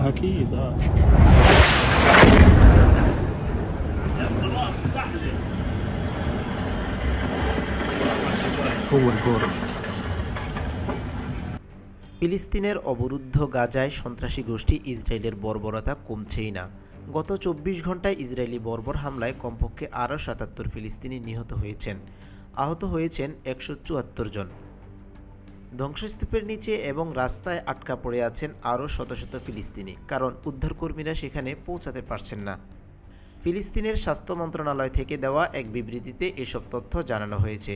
اكيد اه. هو الجول. ফিলিস্তিনের অবরুদ্ধ গাজায় সন্ত্রাসী গোষ্ঠী ইসরায়েলের বর্বরতা কমছেই না। গত ২৪ ঘন্টায় ইসরায়েলি বর্বর হামলায় কমপক্ষে আরও ৭৭ ফিলিস্তিনি নিহত হয়েছেন, আহত হয়েছেন ১৭৪ জন। ধ্বংসস্তূপের নিচে এবং রাস্তায় আটকা পড়ে আছেন আরও শত শত ফিলিস্তিনি, কারণ উদ্ধারকর্মীরা সেখানে পৌঁছাতে পারছেন না। ফিলিস্তিনের স্বাস্থ্য মন্ত্রণালয় থেকে দেওয়া এক বিবৃতিতে এসব তথ্য জানানো হয়েছে।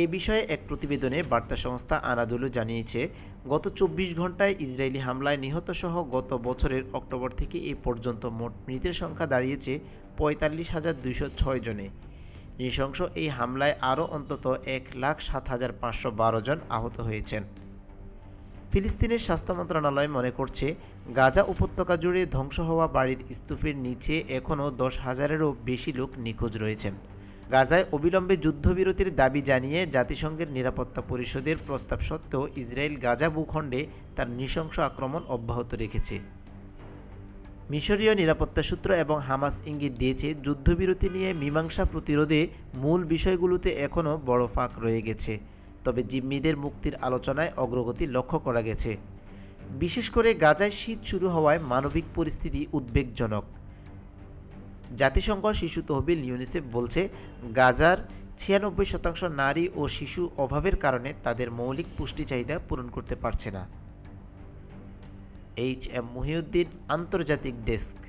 এ বিষয়ে এক প্রতিবেদনে বার্তা সংস্থা আনাদুলু জানিয়েছে, গত ২৪ ঘন্টায় ইসরায়েলি হামলায় নিহতসহ গত বছরের অক্টোবর থেকে এ পর্যন্ত মোট মৃতের সংখ্যা দাঁড়িয়েছে ৪৫,২০৬ জনে। নৃশংস এই হামলায় আরও অন্তত ১,০৭,৫১২ জন আহত হয়েছেন। ফিলিস্তিনের স্বাস্থ্য মন্ত্রণালয় মনে করছে, গাজা উপত্যকা জুড়ে ধ্বংস হওয়া বাড়ির স্তূপের নিচে এখনও ১০,০০০-এরও বেশি লোক নিখোঁজ রয়েছেন। গাজায় অবিলম্বে যুদ্ধবিরতির দাবি জানিয়ে জাতিসংঘের নিরাপত্তা পরিষদের প্রস্তাব সত্ত্বেও ইসরায়েল গাজা ভূখণ্ডে তার নৃশংস আক্রমণ অব্যাহত রেখেছে। মিশরীয় নিরাপত্তা সূত্র এবং হামাস ইঙ্গিত দিয়েছে, যুদ্ধবিরতি নিয়ে মীমাংসা প্রতিরোধে মূল বিষয়গুলোতে এখনও বড় ফাঁক রয়ে গেছে, তবে জিম্মিদের মুক্তির আলোচনায় অগ্রগতি লক্ষ্য করা গেছে। বিশেষ করে গাজায় শীত শুরু হওয়ায় মানবিক পরিস্থিতি উদ্বেগজনক। জাতিসংঘ শিশু তহবিল ইউনিসেফ বলছে, গাজার ৯৬% নারী ও শিশু অভাবের কারণে তাদের মৌলিক পুষ্টি চাহিদা পূরণ করতে পারছে না। এইচ এম মহিউদ্দিন, আন্তর্জাতিক ডেস্ক।